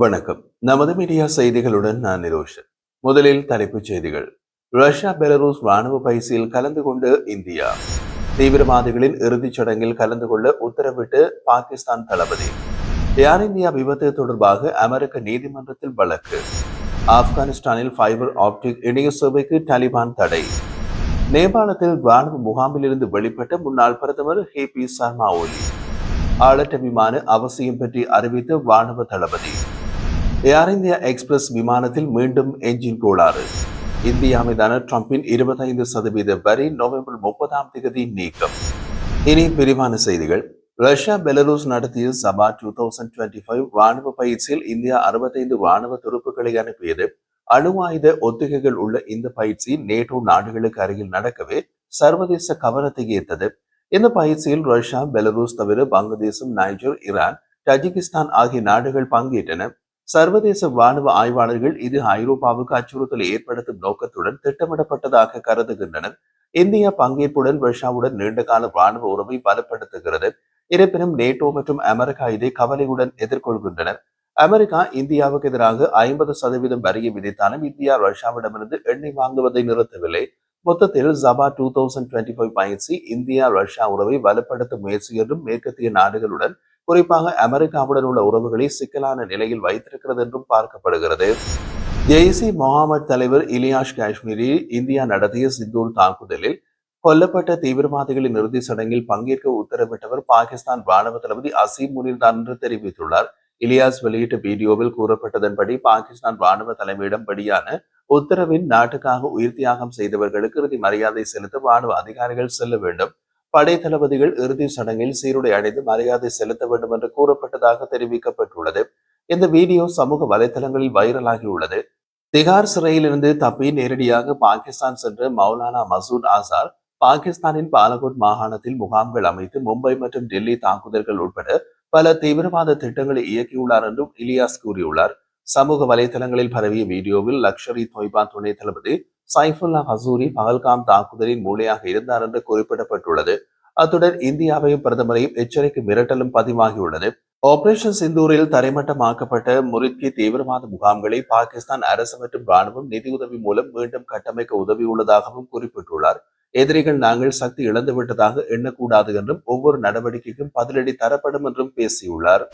வணக்கம். நமது மீடியா செய்திகளுடன் நான் நிரோஷன். முதலில் தலைப்புச் செய்திகள். ரஷ்யா பெலரூஸ் ராணுவ பயிற்சியில் கலந்து கொண்டு இந்தியா. தீவிரவாதிகளின் இறுதிச் சடங்கில் கலந்து கொள்ள உத்தரவிட்டு பாகிஸ்தான் தளபதி. ஏர் இந்தியா விபத்து தொடர்பாக அமெரிக்க நீதிமன்றத்தில் வழக்கு. ஆப்கானிஸ்தானில் ஃபைபர் ஆப்டிக் இணைய சேவைக்கு தாலிபான் தடை. நேபாளத்தில் ராணுவ முகாமிலிருந்து வெளிப்பட்ட முன்னாள் பிரதமர் ஹே.பி. சர்மா ஒலி. ஆளற்ற விமான அவசியம் பற்றி அறிவித்த ராணுவ தளபதி. ஏர் இந்தியா எக்ஸ்பிரஸ் விமானத்தில் மீண்டும் என்ஜின் கோளாறு. இந்தியா மீதான டிரம்பின் 25% வரி நவம்பர் 30 நீக்கம். இனி விரிவான செய்திகள். ரஷ்யா பெலரூஸ் நடத்திய சபா 2025 ராணுவ பயிற்சியில் இந்தியா 65 ராணுவ துருப்புகளை அனுப்பியது. அணு ஆயுத ஒத்திகைகள் உள்ள இந்த பயிற்சி நேட்டோ நாடுகளுக்கு அருகில் நடக்கவே சர்வதேச கவனத்தை ஈர்த்தது. இந்த பயிற்சியில் ரஷ்யா, பெலரூஸ் தவிர வங்கதேசம், நைஜர், ஈரான், தஜிகிஸ்தான் ஆகிய நாடுகள் பங்கேற்றன. சர்வதேச ராணுவ ஆய்வாளர்கள் இது ஐரோப்பாவுக்கு அச்சுறுத்தலை ஏற்படுத்தும் நோக்கத்துடன் திட்டமிடப்பட்டதாக கருதுகின்றனர். இந்தியா பங்கேற்புடன் ரஷ்யாவுடன் நீண்டகால ராணுவ உறவை பலப்படுத்துகிறது. இருப்பினும் நேட்டோ மற்றும் அமெரிக்கா இதை கவலையுடன் எதிர்கொள்கின்றனர். அமெரிக்கா இந்தியாவுக்கு எதிராக 50% வரியை விதித்தாலும் இந்தியா ரஷ்யாவிடமிருந்து எண்ணெய் வாங்குவதை நிறுத்தவில்லை. மொத்தத்தில் சபா 2025 பயிற்சி இந்தியா ரஷ்யா உறவை வலுப்படுத்தும் முயற்சி என்றும் மேற்கத்திய நாடுகளுடன் குறிப்பாக அமெரிக்காவுடன் உள்ள உறவுகளை சிக்கலான நிலையில் வைத்திருக்கிறது என்றும் பார்க்கப்படுகிறது. ஜெய்சி முகமது தலைவர் இலியாஷ் காஷ்மீரி இந்தியா நடத்திய சிந்தூர் தாக்குதலில் கொல்லப்பட்ட தீவிரவாதிகளின் இறுதி சடங்கில் பங்கேற்க உத்தரவிட்டவர் பாகிஸ்தான் ராணுவ தளபதி அசீம் முனிர் தான் என்று தெரிவித்துள்ளார். இலியாஸ் வெளியிட்ட வீடியோவில் கூறப்பட்டதன்படி பாகிஸ்தான் ராணுவ தலைமையிடம் படியான உத்தரவின் நாட்டுக்காக உயிர் தியாகம் செய்தவர்களுக்கு இறுதி மரியாதை செலுத்த ராணுவ அதிகாரிகள் செல்ல வேண்டும். படை தளபதிகள் இறுதி சடங்கில் சீருடை அணிந்து மரியாதை செலுத்த வேண்டும் என்று கூறப்பட்டதாக தெரிவிக்கப்பட்டுள்ளது. இந்த வீடியோ சமூக வலைதளங்களில் வைரலாகியுள்ளது. திகார் சிறையிலிருந்து தப்பி நேரடியாக பாகிஸ்தான் சென்ற மௌலானா மசூத் ஆசார் பாகிஸ்தானின் பாலகோட் மாகாணத்தில் முகாம்கள் அமைத்து மும்பை மற்றும் டெல்லி தாக்குதல்கள் உட்பட பல தீவிரவாத திட்டங்களை இயக்கியுள்ளார் என்றும் இலியாஸ் கூறியுள்ளார். சமூக வலைதளங்களில் பரவிய வீடியோவில் லக்ஷர் இ தொய்பா துணை தளபதி சைஃபுல்லா ஹசூரி பகல்காம் தாக்குதலின் மூளையாக இருந்தார் என்று குறிப்பிடப்பட்டுள்ளது. அத்துடன் இந்தியாவையும் பிரதமரையும் எச்சரிக்கை மிரட்டலும் பதிவாகியுள்ளது. ஆபரேஷன் சிந்தூரில் தரைமட்டமாக்கப்பட்ட முரித்கி தீவிரவாத முகாம்களை பாகிஸ்தான் அரசு மற்றும் ராணுவம் நிதியுதவி மூலம் மீண்டும் கட்டமைக்க உதவியுள்ளதாகவும் குறிப்பிட்டுள்ளார். எதிரிகள் நாங்கள் சக்தி இழந்துவிட்டதாக எண்ணக்கூடாது என்றும் ஒவ்வொரு நடவடிக்கைக்கும் பதிலடி தரப்படும் என்றும் பேசியுள்ளார்.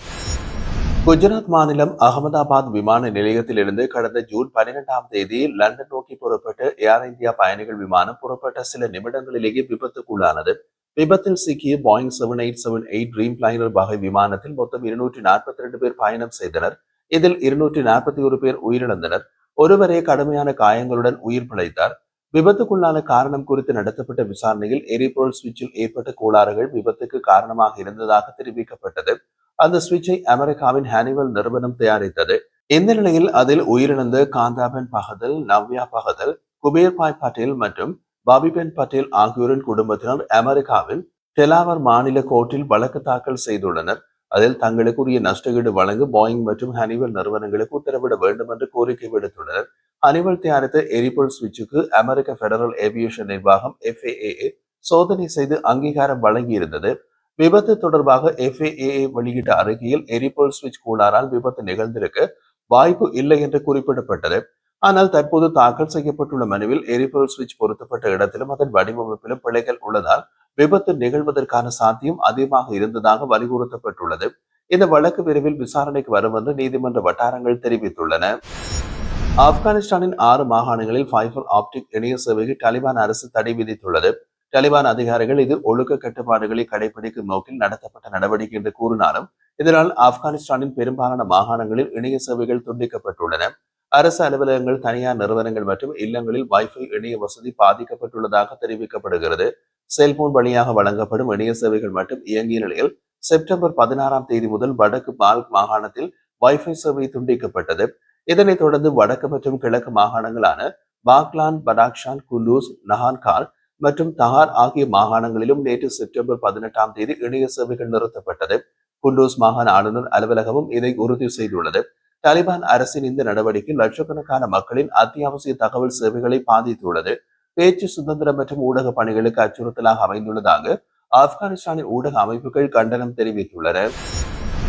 குஜராத் மாநிலம் அகமதாபாத் விமான நிலையத்திலிருந்து கடந்த ஜூன் 12 லண்டன் நோக்கி புறப்பட்ட ஏர் இந்தியா பயணிகள் விமானம் புறப்பட்ட சில நிமிடங்களிலேயே விபத்துக்குள்ளானது. விபத்தில் சிக்கிய போயிங் 7878 ட்ரீம் லைனர் வகை விமானத்தில் மொத்தம் 242 பேர் பயணம் செய்தனர். இதில் 241 பேர் உயிரிழந்தனர். ஒருவரே கடுமையான காயங்களுடன் உயிர் பிழைத்தார். விபத்துக்குள்ளான காரணம் குறித்து நடத்தப்பட்ட விசாரணையில் எரிபொருள் சுவிட்சில் ஏற்பட்ட கோளாறுகள் விபத்துக்கு காரணமாக இருந்ததாக தெரிவிக்கப்பட்டது. அந்த சுவிட்சை அமெரிக்காவின் ஹானிவல் நிறுவனம் தயாரித்தது. இந்த நிலையில் அதில் உயிரிழந்த காந்தாபென் பகதல், நவ்யா பகதல், குபேர்பாய் பட்டேல் மற்றும் பாபிபென் பட்டேல் ஆகியோரின் குடும்பத்தினர் அமெரிக்காவின் டெலாவர் மாநில கோர்ட்டில் வழக்கு தாக்கல் செய்துள்ளனர். அதில் தங்களுக்குரிய நஷ்டஈடு வழங்க போயிங் மற்றும் ஹனிவல் நிறுவனங்களுக்கு உத்தரவிட வேண்டும் என்று கோரிக்கை விடுத்துள்ளனர். ஹனிவல் தயாரித்த எரிபொருள் சுவிட்சுக்கு அமெரிக்க பெடரல் ஏவியேஷன் நிர்வாகம் FAA சோதனை செய்து அங்கீகாரம் வழங்கியிருந்தது. விபத்து தொடர்பாக FAA வெளியிட்ட அறிக்கையில் எரிபொருள் சுவிட்ச் கோளாறால் விபத்து நிகழ்ந்திருக்க வாய்ப்பு இல்லை என்று குறிப்பிடப்பட்டது. ஆனால் தற்போது தாக்கல் செய்யப்பட்டுள்ள மனுவில் எரிபொருள் சுவிட்ச் பொருத்தப்பட்ட இடத்திலும் அதன் வடிவமைப்பிலும் பிழைகள் உள்ளதால் விபத்து நிகழ்வதற்கான சாத்தியம் அதிகமாக இருந்ததாக வலியுறுத்தப்பட்டுள்ளது. இந்த வழக்கு விரைவில் விசாரணைக்கு வரும் என்று நீதிமன்ற வட்டாரங்கள் தெரிவித்துள்ளன. ஆப்கானிஸ்தானின் 6 மாகாணங்களில் ஃபைபர் ஆப்டிக் இணைய சேவைக்கு தாலிபான் அரசு தடை விதித்துள்ளது. தாலிபான் அதிகாரிகள் இது ஒழுக்க கட்டுப்பாடுகளை கடைபிடிக்கும் நோக்கில் நடத்தப்பட்ட நடவடிக்கை என்று கூறினாலும் இதனால் ஆப்கானிஸ்தானின் பெரும்பாலான மாகாணங்களில் இணைய சேவைகள் துண்டிக்கப்பட்டுள்ளன. அரசு அலுவலகங்கள், தனியார் நிறுவனங்கள் மற்றும் இல்லங்களில் வைஃபை இணைய வசதி பாதிக்கப்பட்டுள்ளதாக தெரிவிக்கப்படுகிறது. செல்போன் வழியாக வழங்கப்படும் இணைய சேவைகள் மட்டும் இயங்கிய நிலையில் செப்டம்பர் 16 முதல் வடக்கு பால்க் மாகாணத்தில் வைஃபை சேவை துண்டிக்கப்பட்டது. இதனைத் தொடர்ந்து வடக்கு மற்றும் கிழக்கு மாகாணங்களான பாக்லான், படாக்ஷான், குண்டூஸ், நஹான்கால் மற்றும் தஹார் ஆகிய மாகாணங்களிலும் நேற்று செப்டம்பர் 18 இணைய சேவைகள் நிறுத்தப்பட்டது. குண்டூஸ் மாகாண ஆளுநர் அலுவலகமும் இதை உறுதி செய்துள்ளது. தாலிபான் அரசின் இந்த நடவடிக்கை லட்சக்கணக்கான மக்களின் அத்தியாவசிய தகவல் சேவைகளை பாதித்துள்ளது. பேச்சு சுதந்திரம் மற்றும் ஊடக பணிகளுக்கு அச்சுறுத்தலாக அமைந்துள்ளதாக ஆப்கானிஸ்தானின் ஊடக அமைப்புகள் கண்டனம் தெரிவித்துள்ளன.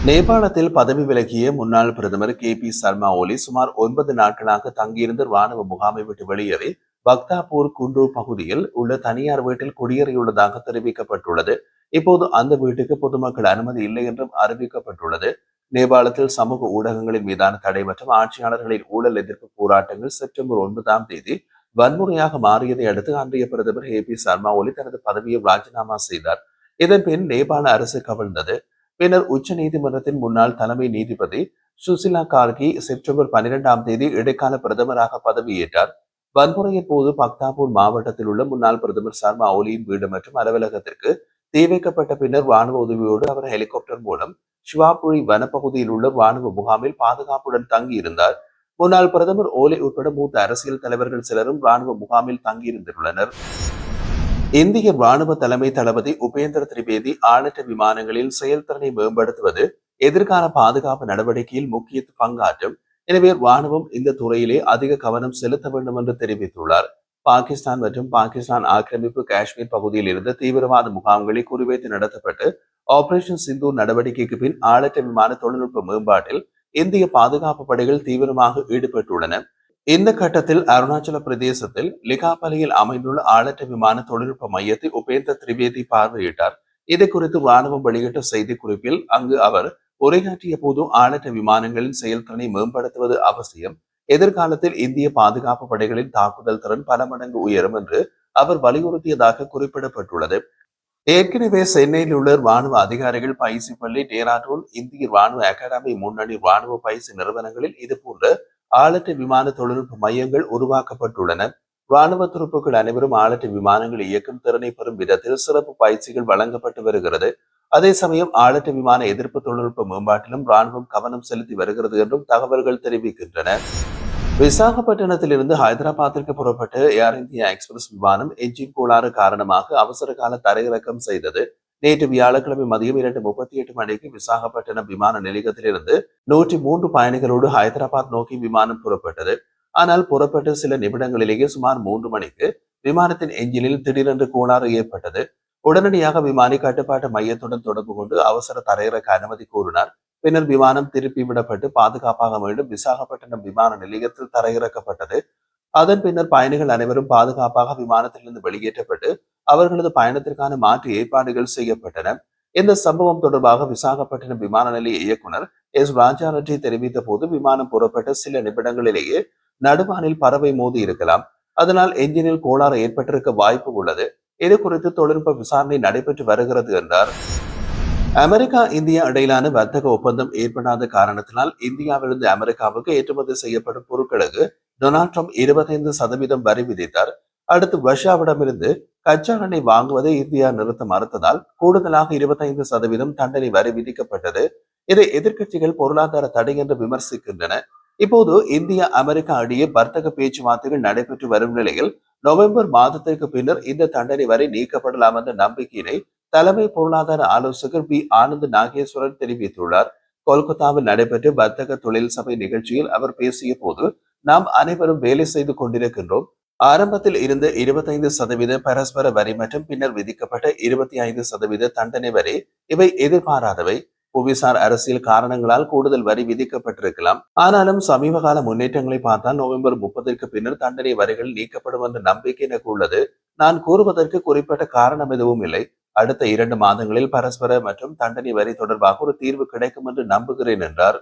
நேபாளத்தில் பதவி விலகிய முன்னாள் பிரதமர் KP சர்மா ஒலி சுமார் 9 நாட்களாக தங்கியிருந்த ராணுவ முகாமை விட்டு வெளியேறி பக்தாபூர் குண்டூர் பகுதியில் உள்ள தனியார் வீட்டில் குடியேறியுள்ளதாக தெரிவிக்கப்பட்டுள்ளது. இப்போது அந்த வீட்டுக்கு பொதுமக்கள் அனுமதி இல்லை என்றும் அறிவிக்கப்பட்டுள்ளது. நேபாளத்தில் சமூக ஊடகங்களின் மீதான தடை மற்றும் ஆட்சியாளர்களின் ஊழல் எதிர்ப்பு போராட்டங்கள் செப்டம்பர் 9ஆம் தேதி வன்முறையாக மாறியதை அடுத்து அன்றைய பிரதமர் KP சர்மா ஒலி தனது பதவியை ராஜினாமா செய்தார். இதன் பின் நேபாள அரசு கவிழ்ந்தது. பின்னர் உச்ச நீதிமன்றத்தின் முன்னாள் தலைமை நீதிபதி சுசிலா கார்கி செப்டம்பர் 12ஆம் தேதி இடைக்கால பிரதமராக பதவியேற்றார். வன்முறையின் போது பக்தாபூர் மாவட்டத்தில் உள்ள முன்னாள் பிரதமர் சர்மா ஒலியின் வீடு மற்றும் அலுவலகத்திற்கு தீ வைக்கப்பட்ட பின்னர் ராணுவ உதவியோடு அவர் ஹெலிகாப்டர் மூலம் சிவாபுரி வனப்பகுதியில் உள்ள ராணுவ முகாமில் பாதுகாப்புடன் தங்கியிருந்தார். முன்னாள் பிரதமர் ஓலி உட்பட மூத்த அரசியல் தலைவர்கள் சிலரும் ராணுவ முகாமில் தங்கியிருந்துள்ளனர். இந்திய ராணுவ தலைமை தளபதி உபேந்திர திரிவேதி ஆளற்ற விமானங்களில் செயல்திறனை மேம்படுத்துவது எதிர்கால பாதுகாப்பு நடவடிக்கையில் முக்கிய பங்காற்றும். எனவே ராணுவம் இந்த துறையிலே அதிக கவனம் செலுத்த வேண்டும் என்று தெரிவித்துள்ளார். பாகிஸ்தான் மற்றும் பாகிஸ்தான் ஆக்கிரமிப்பு காஷ்மீர் பகுதியில் இருந்த தீவிரவாத முகாம்களை குறிவைத்து நடத்தப்பட்டு ஆபரேஷன் சிந்தூர் நடவடிக்கைக்கு பின் ஆளற்ற விமான தொழில்நுட்ப மேம்பாட்டில் இந்திய பாதுகாப்பு படைகள் தீவிரமாக ஈடுபட்டுள்ளன. இந்த கட்டத்தில் அருணாச்சல பிரதேசத்தில் லிகாபலியில் அமைந்துள்ள ஆளற்ற விமான தொழில்நுட்ப மையத்தை உபேந்திர திரிவேதி பார்வையிட்டார். இது குறித்து ராணுவம் வெளியிட்ட செய்தி குறிப்பில் அங்கு அவர் உரையாற்றிய போது ஆளற்ற விமானங்களின் செயல்திறனை மேம்படுத்துவது அவசியம். எதிர்காலத்தில் இந்திய பாதுகாப்பு படைகளின் தாக்குதல் திறன் பல மடங்கு உயரும் என்று அவர் வலியுறுத்தியதாக குறிப்பிடப்பட்டுள்ளது. ஏற்கனவே சென்னையில் உள்ள ராணுவ அதிகாரிகள் பயிற்சி பள்ளி, டேராடூன் இந்திய ராணுவ அகாடமி முன்னணி ராணுவ பயிற்சி நிறுவனங்களில் இதுபோன்ற ஆளற்ற விமான தொழில்நுட்ப மையங்கள் உருவாக்கப்பட்டுள்ளன. ராணுவ துருப்புகள் அனைவரும் ஆளற்ற விமானங்கள் இயக்கும் திறனை பெறும் விதத்தில் சிறப்பு பயிற்சிகள் வழங்கப்பட்டு வருகிறது. அதே சமயம் ஆளற்ற விமான எதிர்ப்பு தொழில்நுட்ப மேம்பாட்டிலும் ராணுவம் கவனம் செலுத்தி வருகிறது என்றும் தகவல்கள் தெரிவிக்கின்றன. விசாகப்பட்டினத்திலிருந்து ஹைதராபாத்திற்கு புறப்பட்ட ஏர் இந்தியா எக்ஸ்பிரஸ் விமானம் என்ஜின் கோளாறு காரணமாக அவசர கால தரையிறக்கம் செய்தது. நேற்று வியாழக்கிழமை மதியம் 2:38 மணிக்கு விசாகப்பட்டினம் விமான நிலையத்திலிருந்து 103 பயணிகளோடு ஹைதராபாத் நோக்கி விமானம் புறப்பட்டது. ஆனால் புறப்பட்ட சில நிமிடங்களிலேயே சுமார் 3 மணிக்கு விமானத்தின் என்ஜினில் திடீரென்று கோளாறு ஏற்பட்டது. உடனடியாக விமானி கட்டுப்பாட்டு மையத்துடன் தொடர்பு கொண்டு அவசர தரையிறக்க அனுமதி கோரினார். பின்னர் விமானம் திருப்பி விடப்பட்டு பாதுகாப்பாக மீண்டும் விசாகப்பட்டினம் விமான நிலையத்தில் தரையிறக்கப்பட்டது. அதன் பின்னர் பயணிகள் அனைவரும் பாதுகாப்பாக விமானத்திலிருந்து வெளியேற்றப்பட்டு அவர்களது பயணத்திற்கான மாற்று ஏற்பாடுகள் செய்யப்பட்டன. இந்த சம்பவம் தொடர்பாக விசாகப்பட்டினம் விமான நிலைய இயக்குனர் ராஜாரெட்டி தெரிவித்த போது விமானம் புறப்பட்ட சில நிமிடங்களிலேயே நடுவானில் பறவை மோதி இருக்கலாம். அதனால் என்ஜினில் கோளாறு ஏற்பட்டிருக்க வாய்ப்பு உள்ளது. இது குறித்து தொழில்நுட்ப விசாரணை நடைபெற்று வருகிறது என்றார். அமெரிக்கா இந்தியா இடையிலான வர்த்தக ஒப்பந்தம் ஏற்படாத காரணத்தினால் இந்தியாவிலிருந்து அமெரிக்காவுக்கு ஏற்றுமதி செய்யப்படும் பொருட்களுக்கு டொனால்ட் ட்ரம்ப் 25% வரி விதித்தார். அடுத்து ரஷ்யாவிடமிருந்து கச்சா எண்ணெய் வாங்குவதை இந்தியா நிறுத்த மறுத்ததால் கூடுதலாக 25% தண்டனை வரி விதிக்கப்பட்டது. இதை எதிர்க்கட்சிகள் பொருளாதார தடை என்று விமர்சிக்கின்றன. இப்போது இந்தியா அமெரிக்கா இடையே வர்த்தக பேச்சுவார்த்தைகள் நடைபெற்று வரும் நிலையில் நவம்பர் மாதத்திற்கு பின்னர் இந்த தண்டனை வரை நீக்கப்படலாம் என்ற நம்பிக்கையினை தலைமை பொருளாதார ஆலோசகர் பி ஆனந்த் நாகேஸ்வரன் தெரிவித்துள்ளார். கொல்கத்தாவில் நடைபெற்ற வர்த்தக தொழில் சபை நிகழ்ச்சியில் அவர் பேசிய போது, நாம் அனைவரும் வேலை செய்து கொண்டிருக்கின்றோம். ஆரம்பத்தில் இருந்த 25% பரஸ்பர வரி மற்றும் பின்னர் விதிக்கப்பட்ட 25% தண்டனை வரி இவை எதிர்பாராதவை. புவிசார் அரசியல் காரணங்களால் கூடுதல் வரி விதிக்கப்பட்டிருக்கலாம். ஆனாலும் சமீப கால முன்னேற்றங்களை பார்த்தால் நவம்பர் 30ற்கு பின்னர் தண்டனை வரிகள் நீக்கப்படும் என்ற நம்பிக்கை எனக்கு உள்ளது. நான் கூறுவதற்கு குறிப்பிட்ட காரணம் எதுவும் இல்லை. அடுத்த 2 மாதங்களில் பரஸ்பர மற்றும் தண்டனை வரி தொடர்பாக ஒரு தீர்வு கிடைக்கும் என்று நம்புகிறேன் என்றார்.